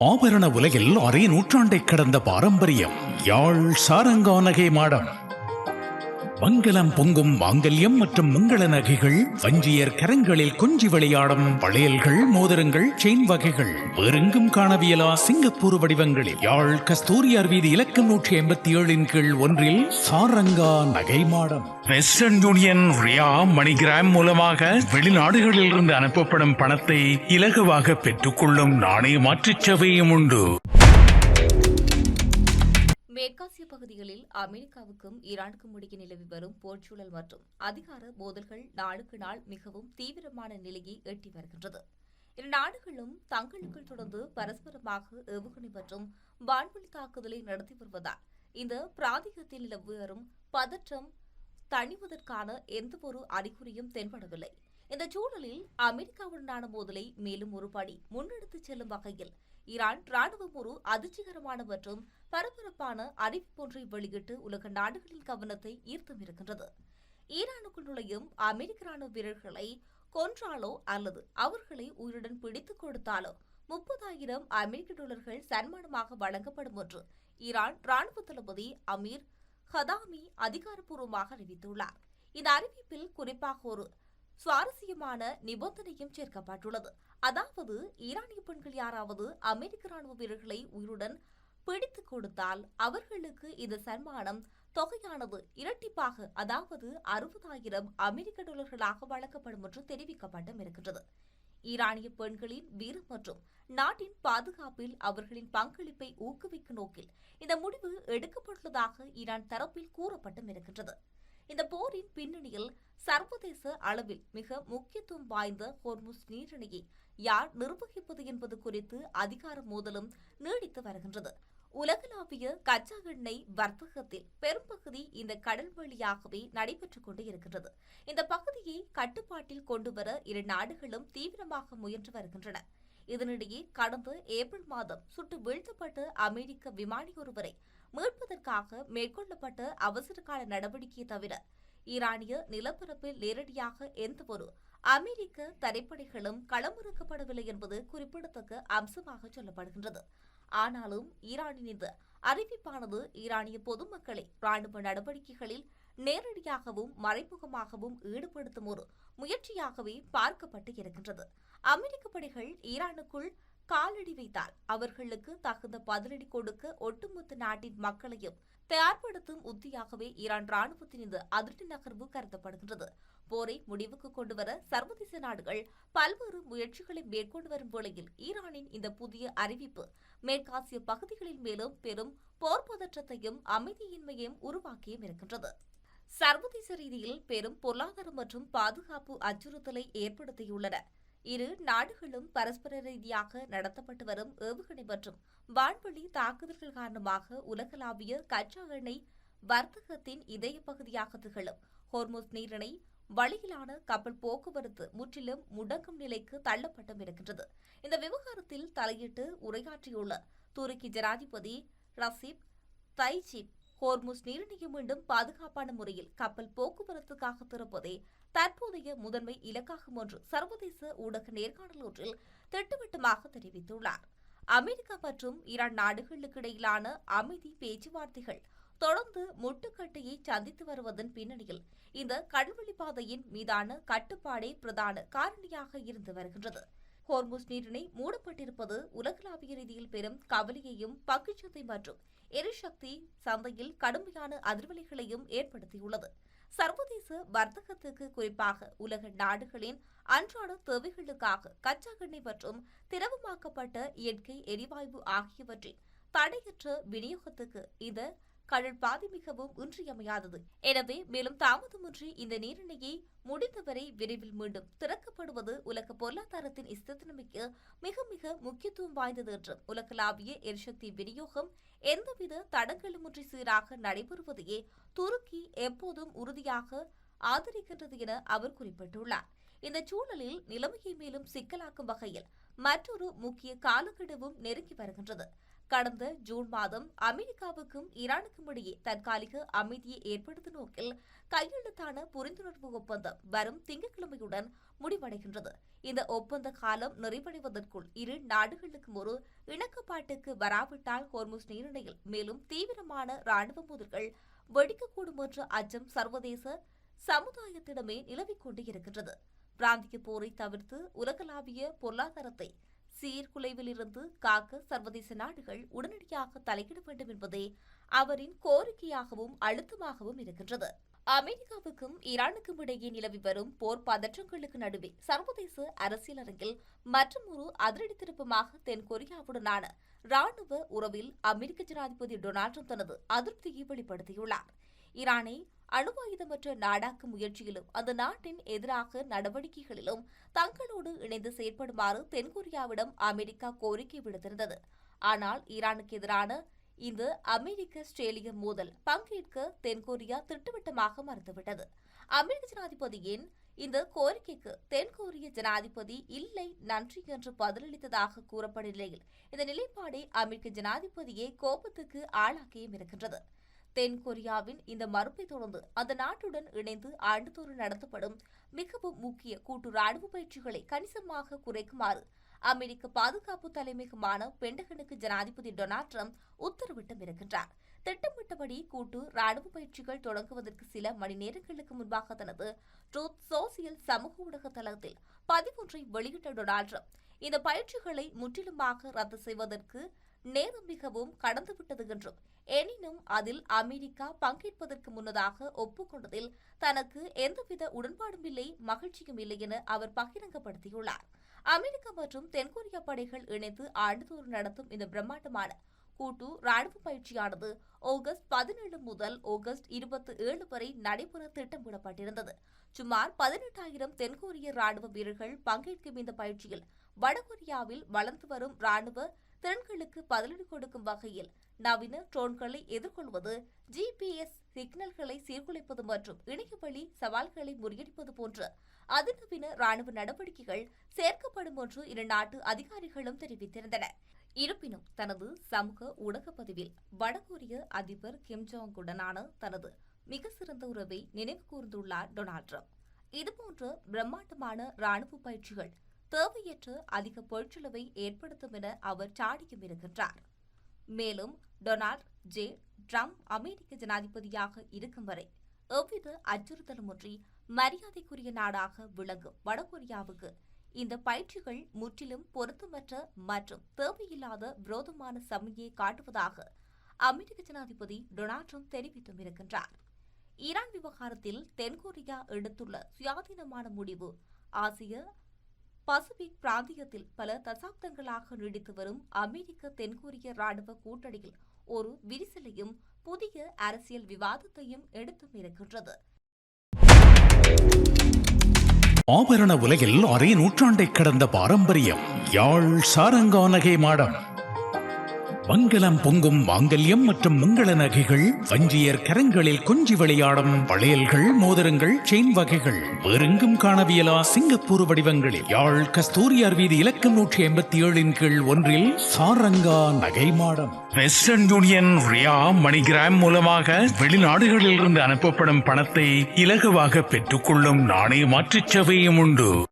ஆபரண உலகில் அரை நூற்றாண்டை கடந்த பாரம்பரியம் யாழ் சாரங்கா நகை மாடம். மங்களம் பொங்கும் மாங்கல்யம் மற்றும் மங்கள நகைகள், வஞ்சியர் கரங்களில் கொஞ்சி விளையாடும் வளையல்கள், மோதிரங்கள், செயின் வகைகள் வேறெங்கும் காணவியலா சிங்கப்பூர் வடிவங்களில் யாழ் கஸ்தூரியார் வீதி இலக்கம் 187 கீழ் 1 சாரங்கா நகை மாடம். வெஸ்டர்ன் யூனியன், ரியா, மணிகிராம் மூலமாக வெளிநாடுகளில் இருந்து அனுப்பப்படும் பணத்தை இலகுவாக பெற்றுக்கொள்ளும் நாணய மாற்றுச் சேவையும் உண்டு. மேற்காசிய பகுதிகளில் அமெரிக்காவுக்கும் ஈரானுக்கும் இடையே நிலவி வரும் போர்ச்சூழல் மற்றும் அதிகார மோதல்கள் நாளுக்கு நாள் மிகவும் தீவிரமான நிலையை எட்டி வருகின்றது. இரு நாடுகளும் தங்களுக்குள் தொடர்ந்து பரஸ்பரமாக ஏவுகணை மற்றும் வான்வெளி தாக்குதலை நடத்தி வருவதால் இந்த பிராந்தியத்தில் நிலவி வரும் பதற்றம் தணிவதற்கான எந்தவொரு அறிகுறியும் தென்படவில்லை. இந்த சூழலில் அமெரிக்காவுடனான மோதலை மேலும் ஒரு படி முன்னெடுத்துச் செல்லும் வகையில் ஈரான் ராணுவம் ஒரு அதிர்ச்சிகரமான மற்றும் பரபரப்பான அறிவிப்பொன்றை வெளியிட்டு உலக நாடுகளின் கவனத்தை ஈர்த்தும் இருக்கின்றது. ஈரானுக்குள் நுழையும் அமெரிக்க ராணுவ வீரர்களை கொன்றாலோ அல்லது அவர்களை உயிருடன் பிடித்துக் கொடுத்தாலோ $30,000 அமெரிக்க சன்மானமாக வழங்கப்படும் என்று ஈரான் ராணுவ தளபதி அமீர் ஹதாமி அதிகாரப்பூர்வமாக அறிவித்துள்ளார். இந்த அறிவிப்பில் குறிப்பாக ஒரு சுவாரஸ்யமான நிபந்தனையும் சேர்க்கப்பட்டுள்ளது. அதாவது, ஈரானிய பெண்கள் யாராவது அமெரிக்க ராணுவ வீரர்களை உயிருடன் பிடித்துக் கொடுத்தால் அவர்களுக்கு இந்த சன்மானம் தொகையானது இரட்டிப்பாக, அதாவது $60,000 அமெரிக்க வழங்கப்படும் என்று தெரிவிக்கப்பட்டும் இருக்கின்றது. ஈரானிய பெண்களின் வீரம் மற்றும் நாட்டின் பாதுகாப்பில் அவர்களின் பங்களிப்பை ஊக்குவிக்கும் நோக்கில் இந்த முடிவு எடுக்கப்பட்டுள்ளதாக ஈரான் தரப்பில் கூறப்பட்டும் இருக்கின்றது. இந்த போரின் பின்னணியில் சர்வதேச அளவில் மிக முக்கியத்துவம் வாய்ந்த ஹோர்முஸ் நீரிணையை யார் நிர்வகிப்பது என்பது குறித்து அதிகார மோதலும் நீடித்து வருகின்றது. உலகளாவிய கச்சா எண்ணெய் வர்த்தகத்தில் பெரும்பகுதி இந்த கடல் வழியாகவே நடைபெற்றுக் கொண்டு இருக்கின்றது. இந்த பகுதியை கட்டுப்பாட்டில் கொண்டுவர இரு நாடுகளும் தீவிரமாக முயன்று வருகின்றன. இதனிடையே கடந்த ஏப்ரல் மாதம் சுட்டு வீழ்த்தப்பட்ட அமெரிக்க விமானி ஒருவரை மீட்பதற்காக மேற்கொள்ளப்பட்ட அவசரகால நடவடிக்கையை தவிர ஈரானிய நிலப்பரப்பில் நேரடியாக எந்தவொரு அமெரிக்க தரைப்படைகளும் களமிறக்கப்படவில்லை என்பது குறிப்பிடத்தக்க அம்சமாக சொல்லப்படுகின்றது. ஆனாலும் ஈரானின் இந்த அறிவிப்பானது ஈரானிய பொதுமக்களை ராணுவ நடவடிக்கைகளில் நேரடியாகவும் மறைமுகமாகவும் ஈடுபடுத்தும் ஒரு முயற்சியாகவே பார்க்கப்பட்டு இருக்கின்றது. அமெரிக்க படைகள் ஈரானுக்குள் காலடி வைத்தால் அவர்களுக்கு தகுந்த பதிலடி கொடுக்க ஒட்டுமொத்த நாட்டின் மக்களையும் தயார்படுத்தும் உத்தியாகவே ஈரான் ராணுவத்தின் இந்த அதிர்ச்சி நகர்வு கருதப்படுகின்றது. போரை முடிவுக்கு கொண்டுவர சர்வதேச நாடுகள் பல்வேறு முயற்சிகளை மேற்கொண்டு வரும் வேளையில் ஈரானின் இந்த புதிய அறிவிப்பு மேற்காசிய பகுதிகளில் மேலும் பெரும் போர் பதற்றத்தையும் அமைதியின்மையையும் உருவாக்கியும் இருக்கின்றது. சர்வதேச ரீதியில் பெரும் பொருளாதார மற்றும் பாதுகாப்பு அச்சுறுத்தலை ஏற்படுத்தியுள்ளன. இரு நாடுகளும் பரஸ்பர ரீதியாக நடத்தப்பட்டு வரும் ஏவுகணை மற்றும் வான்வெளி தாக்குதல்கள் காரணமாக உலகளாவிய கச்சா எண்ணெய் வர்த்தகத்தின் இதய பகுதியாக திகழும் ஹோர்முஸ் நீரிணை வழியிலான கப்பல் போக்குவரத்து முற்றிலும் முடங்கும் நிலைக்கு தள்ளப்பட்டும் இருக்கின்றது. இந்த விவகாரத்தில் தலையிட்டு உரையாற்றியுள்ள துருக்கி ஜனாதிபதி ரசீப் தையிப் ஹோர்முஸ் நீரிணையை மீண்டும் பாதுகாப்பான முறையில் கப்பல் போக்குவரத்துக்காக திறப்பதே தற்போதைய முதன்மை இலக்காகும் என்று சர்வதேச ஊடக நேர்காணல் ஒன்றில் திட்டவட்டமாக தெரிவித்துள்ளார். அமெரிக்கா மற்றும் ஈரான் நாடுகளுக்கு இடையிலான அமைதி பேச்சுவார்த்தைகள் தொடர்ந்து முட்டுக்கட்டையை சந்தித்து வருவதன் பின்னணியில் இந்த கடல்வழி பாதையின் மீதான கட்டுப்பாடே பிரதான காரணியாக இருந்து வருகின்றது. ஹோர்முஸ் நீரிணை மூடப்பட்டிருப்பது உலகளாவிய ரீதியில் பெரும் கவலையையும் பங்குச்சந்தை மற்றும் எரிசக்தி சந்தையில் கடுமையான அதிர்வலைகளையும் ஏற்படுத்தியுள்ளது. சர்வதேச வர்த்தகத்துக்கு, குறிப்பாக உலக நாடுகளின் அன்றாட தேவைகளுக்காக கச்சா எண்ணெய் மற்றும் திரவமாக்கப்பட்ட இயற்கை எரிவாயு ஆகியவற்றின் தடையற்ற விநியோகத்துக்கு இந்த கடல் பாதை மிகவும் இன்றியமையாதது. எனவே மேலும் தாமதமின்றி இந்த நீரிணையை முடிந்தவரை விரைவில் மீண்டும் திறக்கப்படுவது உலக பொருளாதாரத்தின் ஸ்திரத்தன்மைக்கு மிக மிக முக்கியத்துவம் வாய்ந்தது என்றும் உலகளாவிய எரிசக்தி விநியோகம் எந்தவித தடங்களுமின்றி சீராக நடைபெறுவதையே துருக்கி எப்போதும் உறுதியாக ஆதரிக்கின்றது என அவர் குறிப்பிட்டுள்ளார். இந்த சூழலில் நிலைமையை மேலும் சிக்கலாக்கும் வகையில் மற்றொரு முக்கிய காலக்கெடுவும் நெருங்கி வருகின்றது. கடந்த ஜூன் மாதம் அமெரிக்காவுக்கும் ஈரானுக்கும் இடையே தற்காலிக அமைதியை ஏற்படுத்தும் நோக்கில் கையெழுத்தான புரிந்துணர்வு ஒப்பந்தம் வரும் திங்கட்கிழமையுடன் முடிவடைகின்றது. இந்த ஒப்பந்த காலம் நிறைவடைவதற்குள் இரு நாடுகளுக்கும் ஒரு இணக்கப்பாட்டுக்கு வராவிட்டால் ஹோர்முஸ் நீரிணையில் மேலும் தீவிரமான ராணுவ மோதல்கள் வெடிக்கக்கூடும் என்ற அச்சம் சர்வதேச சமுதாயத்திடமே நிலவிக் கொண்டு இருக்கின்றது. பிராந்திய போரை தவிர்த்து உலகளாவிய பொருளாதாரத்தை சீர்குலைவில் இருந்து காக்க சர்வதேச நாடுகள் உடனடியாக தலையிட வேண்டும் என்பதே அவரின் கோரிக்கையாகவும் அழுத்தமாகவும் இருக்கின்றது. அமெரிக்காவுக்கும் ஈரானுக்கும் இடையே நிலவி வரும் போர் பதற்றங்களுக்கு நடுவே சர்வதேச அரசியல் அரங்கில் மற்றொரு அதிரடி திருப்பமாக தென்கொரியாவுடனான ராணுவ உறவில் அமெரிக்க ஜனாதிபதி டொனால்ட் ட்ரம்ப் தனது அதிருப்தியை வெளிப்படுத்தியுள்ளார். ஈரானை அணுவாயுதமற்ற நாடாக்கும் முயற்சியிலும் அந்த நாட்டின் எதிராக நடவடிக்கைகளிலும் தங்களோடு இணைந்து செயற்படுமாறு தென்கொரியாவிடம் அமெரிக்கா கோரிக்கை விடுத்திருந்தது. ஆனால் ஈரானுக்கு எதிரான இந்த அமெரிக்க ஆஸ்திரேலிய மோதல் பங்கேற்க தென்கொரியா திட்டவட்டமாக மறுத்துவிட்டது. அமெரிக்க ஜனாதிபதியின் இந்த கோரிக்கைக்கு தென்கொரிய ஜனாதிபதி இல்லை நன்றி என்று பதிலளித்ததாக கூறப்படும் நிலையில் இந்த நிலைப்பாடை அமெரிக்க ஜனாதிபதியை கோபத்துக்கு ஆளாக்கியும் இருக்கின்றது. தென்கொரியாவின் இந்த மறுப்பை தொடர்ந்து அந்த நாட்டுடன் இணைந்து ஆண்டுதோறும் நடத்தப்படும் மிகவும் முக்கிய கூட்டு ராணுவ பயிற்சிகளை கணிசமாக குறைக்குமாறு அமெரிக்க பாதுகாப்பு தலைமையகமான பென்டகனுக்கு ஜனாதிபதி டொனால்ட் ட்ரம்ப் உத்தரவிட்டும் இருக்கின்றார். திட்டமிட்டபடி கூட்டு ராணுவ பயிற்சிகள் தொடங்குவதற்கு சில மணி நேரங்களுக்கு முன்பாக தனது ட்ரூத் சோசியல் சமூக ஊடக தளத்தில் பதிவொன்றை வெளியிட்ட டொனால்ட் ட்ரம்ப் இந்த பயிற்சிகளை முற்றிலுமாக ரத்து செய்வதற்கு நேரம் மிகவும் கடந்துவிட்டது என்றும் எனினும் அதில் அமெரிக்கா பங்கேற்பதற்கு முன்னதாக ஒப்புக்கொண்டதில் தனக்கு எந்தவித உடன்பாடும் இல்லை, மகிழ்ச்சியும் இல்லை என அவர் பகிரங்கப்படுத்தியுள்ளார். அமெரிக்கா மற்றும் தென்கொரிய படைகள் இணைந்து ஆண்டுதோறும் நடத்தும் இந்த பிரம்மாண்டமான கூட்டு ராணுவ பயிற்சியானது ஆகஸ்ட் 17 முதல் ஆகஸ்ட் 27 வரை நடைபெற திட்டமிடப்பட்டிருந்தது. சுமார் 18,000 தென்கொரிய ராணுவ வீரர்கள் பங்கேற்கும் இந்த பயிற்சியில் வடகொரியாவில் வளர்ந்து வரும் ராணுவ திறன்களுக்கு பதிலடி கொடுக்கும் வகையில் நவீன ட்ரோன்களை எதிர்கொள்வது, ஜிபிஎஸ் சிக்னல்களை சீர்குலைப்பது மற்றும் இணையவழி சவால்களை முறியடிப்பது போன்ற அதிநவீன ராணுவ நடவடிக்கைகள் சேர்க்கப்படும் என்று இரு நாட்டு அதிகாரிகளும் தெரிவித்திருந்தனர். இருப்பினும் தனது சமூக ஊடக பதிவில் வடகொரிய அதிபர் கிம் ஜாங் உடனான தனது மிக சிறந்த உறவை நினைவு கூர்ந்துள்ளார் டொனால்ட் ட்ரம்ப். இதுபோன்ற பிரம்மாண்டமான ராணுவ பயிற்சிகள் தேவையற்ற அதிக பொருட்செலவை ஏற்படுத்தும் என அவர் சாடியும் இருக்கின்றார். மேலும் டொனால்ட் ஜே ட்ரம்ப் அமெரிக்க ஜனாதிபதியாக இருக்கும் வரை எவ்வித அச்சுறுத்தலுமின்றி மரியாதைக்குரிய நாடாக விளங்கும் வடகொரியாவுக்கு இந்த பயிற்சிகள் முற்றிலும் பொருத்தமற்ற மற்றும் தேவையில்லாத விரோதமான சமநிலையை காட்டுவதாக அமெரிக்க ஜனாதிபதி டொனால்ட் ட்ரம்ப் தெரிவித்தும் இருக்கின்றார். ஈரான் விவகாரத்தில் தென்கொரியா எடுத்துள்ள சுயாதீனமான முடிவு ஆசிய பசிபிக் பிராந்தியத்தில் பல தசாப்தங்களாக நீடித்து வரும் அமெரிக்க தென்கொரிய ராணுவ கூட்டணியில் ஒரு விரிசலையும் புதிய அரசியல் விவாதத்தையும் எடுத்தும் இருக்கின்றது. ஆபரண உலகில் அரை நூற்றாண்டை கடந்த பாரம்பரியம் யாழ் சாரங்கா நகை மாடம். மங்களம் பொங்கும் மாங்கல்யம் மற்றும் மங்கள நகைகள், வஞ்சியர் கரங்களில் கொஞ்சி விளையாடும் வளையல்கள், மோதிரங்கள், செயின் வகைகள் வேறெங்கும் காணவியலா சிங்கப்பூர் வடிவங்களில் யாழ் கஸ்தூரியார் வீதி இலக்கம் 187 கீழ் 1 சாரங்கா நகை மாடம். வெஸ்டர்ன் யூனியன், ரியா, மணிகிராம் மூலமாக வெளிநாடுகளில் இருந்து அனுப்பப்படும் பணத்தை இலகுவாக பெற்றுக்கொள்ளும் நாணய மாற்றுச் சேவையும் உண்டு.